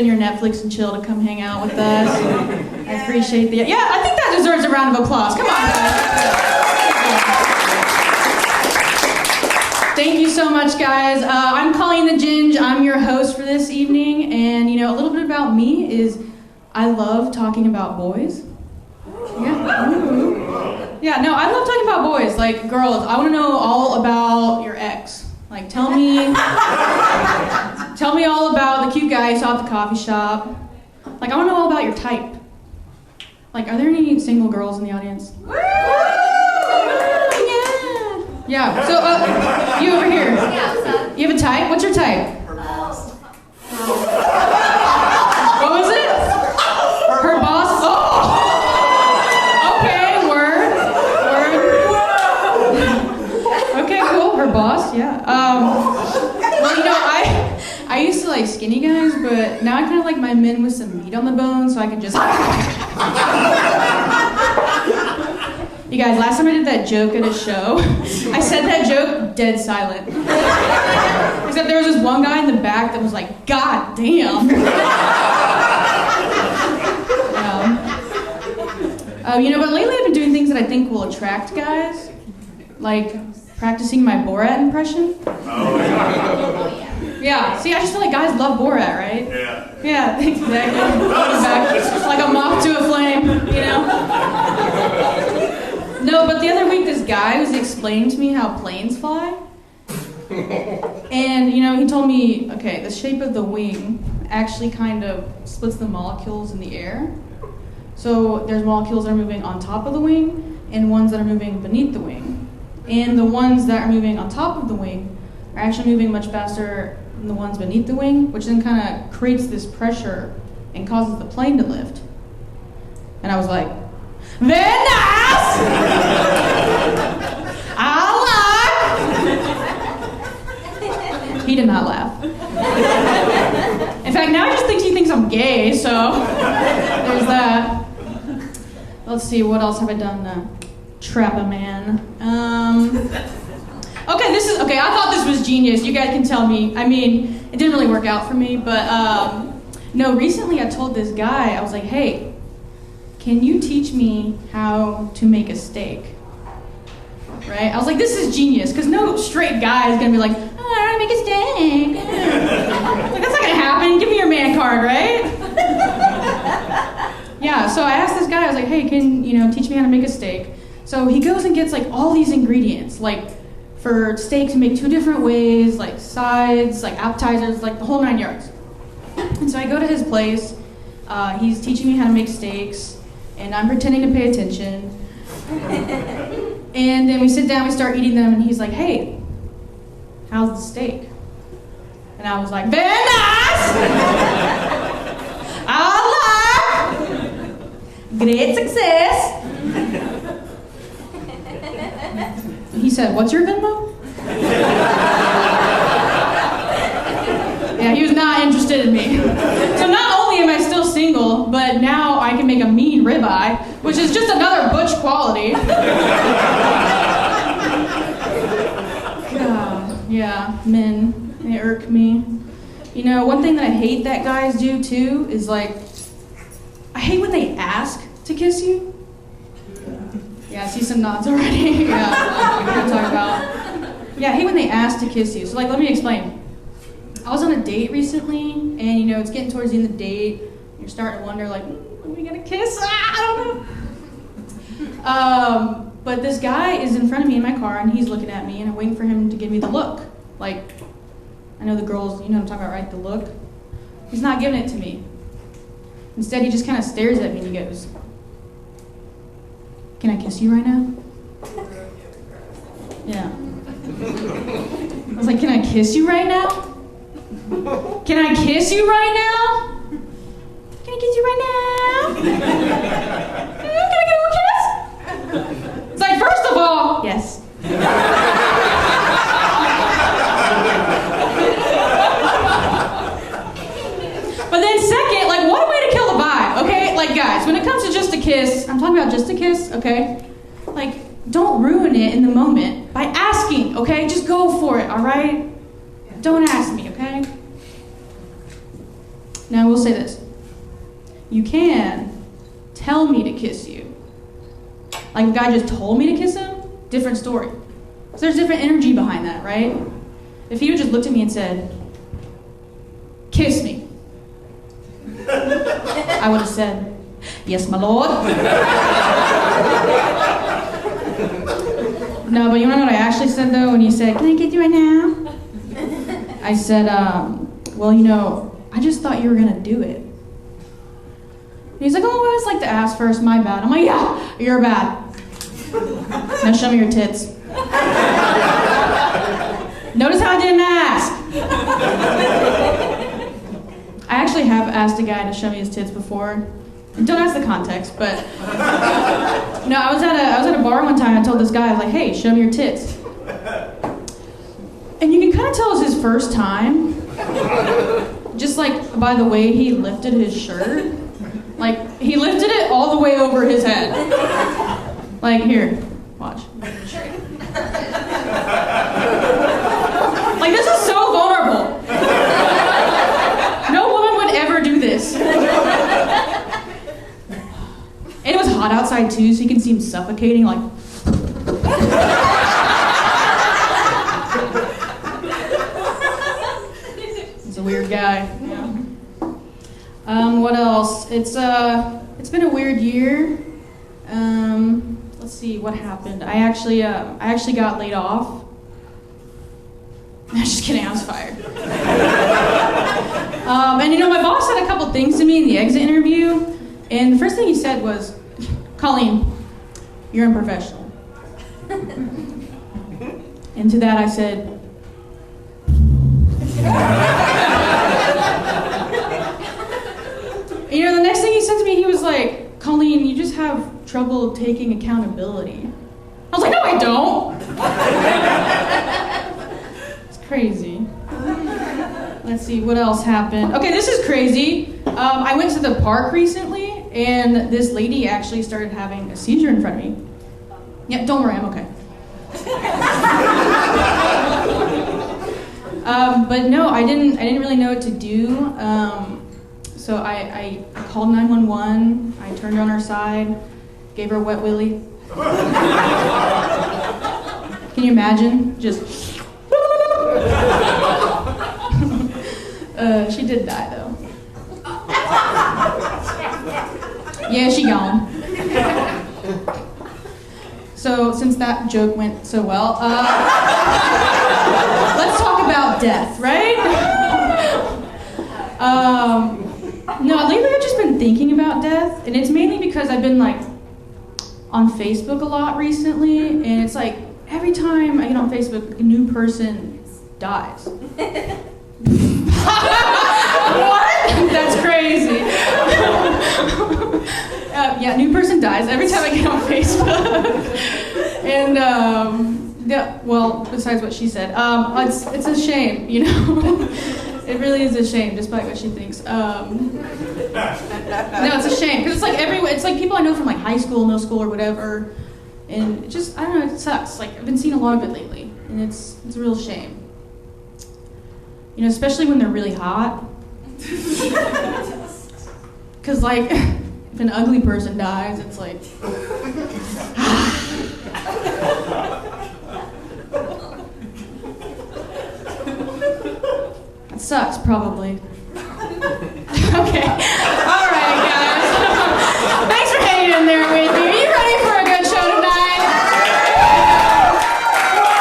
skipping your Netflix and chill to come hang out with us. I appreciate the, yeah, I think that deserves a round of applause. Come on, guys. Thank you so much, guys. I'm Colleen the Ginge. I'm your host for this evening, and a little bit about me is I love talking about boys. Yeah. Ooh. Yeah, no, I love talking about boys. Like, girls, I want to know all about your ex. Like, tell me all about the cute guy you saw at the coffee shop. Like, I want to know all about your type. Like, are there any single girls in the audience? Yeah. So, you over here. You have a type? What's your type? What was it? Her boss? Oh! Okay, word. Okay, cool. Her boss, yeah. Well, I used to like skinny guys, but now I kind of like my men with some meat on the bone, so I can just... You guys, last time I did that joke at a show, I said that joke dead silent. Except there was this one guy in the back that was like, God damn. But lately I've been doing things that I think will attract guys. Like practicing my Borat impression. Oh, yeah. Yeah, see, I just feel like guys love Borat, right? Yeah. Yeah, exactly. Like a moth to a flame, No, but the other week this guy was explaining to me how planes fly. And, he told me, okay, the shape of the wing actually kind of splits the molecules in the air. So there's molecules that are moving on top of the wing and ones that are moving beneath the wing. And the ones that are moving on top of the wing are actually moving much faster than the ones beneath the wing, which then kind of creates this pressure and causes the plane to lift. And I was like, very nice! I like! He did not laugh. In fact, now he just thinks I'm gay, so there's that. Let's see, what else have I done to trap a man? Okay, I thought this was genius. You guys can tell me. I mean, it didn't really work out for me, but no, recently I told this guy, I was like, hey, can you teach me how to make a steak? Right? I was like, this is genius, because no straight guy is going to be like, oh, I want to make a steak. Like, that's not going to happen. Give me your man card, right? Yeah, so I asked this guy, I was like, hey, can teach me how to make a steak? So he goes and gets like all these ingredients, like for steak to make 2 different ways, like sides, like appetizers, like the whole 9 yards. And so I go to his place, he's teaching me how to make steaks, and I'm pretending to pay attention. And then we sit down, we start eating them, and he's like, hey, how's the steak? And I was like, very nice! I like! Great success! He said, what's your Venmo? Yeah, he was not interested in me. So not only am I still single, but now I can make a mean ribeye, which is just another butch quality. Yeah, men, they irk me. One thing that I hate that guys do too is like, I hate when they ask to kiss you. Yeah, I see some nods already. Yeah, what I'm talking about. Yeah, I hate when they ask to kiss you. So like, let me explain. I was on a date recently, and it's getting towards the end of the date. You're starting to wonder, like, are we gonna kiss? I don't know. But this guy is in front of me in my car, and he's looking at me, and I'm waiting for him to give me the look. Like, I know the girls, you know what I'm talking about, right? The look. He's not giving it to me. Instead, he just kind of stares at me, and he goes, can I kiss you right now? Yeah. I was like, can I kiss you right now? Can I kiss you right now? Can I kiss you right now? Can I get a kiss? It's like, first of all, yes. But then second, like, what a way to kill the vibe, okay? Like, guys, when it comes to just a kiss, I'm talking about just a kiss, okay? Like, don't ruin it in the moment by asking, okay? Just go for it, all right? Don't ask me, okay? Now I will say this. You can tell me to kiss you. Like if a guy just told me to kiss him, different story. So there's different energy behind that, right? If he would just looked at me and said, kiss me, I would have said, yes, my lord. No, but you wanna know what I actually said though when he said, can I kiss you right now? I said, well, you know, I just thought you were gonna do it. And he's like, oh, I always like to ask first, my bad. I'm like, yeah, you're bad. Now show me your tits. Notice how I didn't ask. I actually have asked a guy to show me his tits before. And don't ask the context, but no, I was at a bar one time. I told this guy, I was like, hey, show me your tits. And you can kind of tell it was his first time, just like by the way he lifted his shirt. Like he lifted it all the way over his head. Like here, watch. Like this is so vulnerable. No woman would ever do this. And it was hot outside too, so you can see him suffocating like. He's a weird guy. Yeah. What else? It's been a weird year. Let's see what happened. I actually got laid off. I'm just kidding, I was fired. And you know, my boss said a couple things to me in the exit interview, and the first thing he said was, Colleen, you're unprofessional. And to that I said, you know, the next thing he said to me, he was like, Colleen, you just have trouble taking accountability. I was like, no, I don't. It's crazy. Let's see, what else happened? Okay, this is crazy. I went to the park recently, and this lady actually started having a seizure in front of me. Yeah, don't worry, I'm okay. But no, I didn't really know what to do. So I called 911. I turned her on her side, gave her a wet willy. Can you imagine? Just. She did die though. Yeah, she gone. So since that joke went so well, let's talk about death, right? No, lately I've just been thinking about death, and it's mainly because I've been like on Facebook a lot recently, and it's like every time I get on Facebook, a new person dies. What? That's crazy. Yeah, new person dies every time I get on Facebook. And yeah, well, besides what she said, it's a shame, you know. It really is a shame, despite what she thinks. No, it's a shame because it's like it's like people I know from like high school, middle school, or whatever, and it just I don't know, it sucks. Like I've been seeing a lot of it lately, and it's a real shame. You know, especially when they're really hot. Because like, if an ugly person dies, it's like. That sucks, probably. Okay.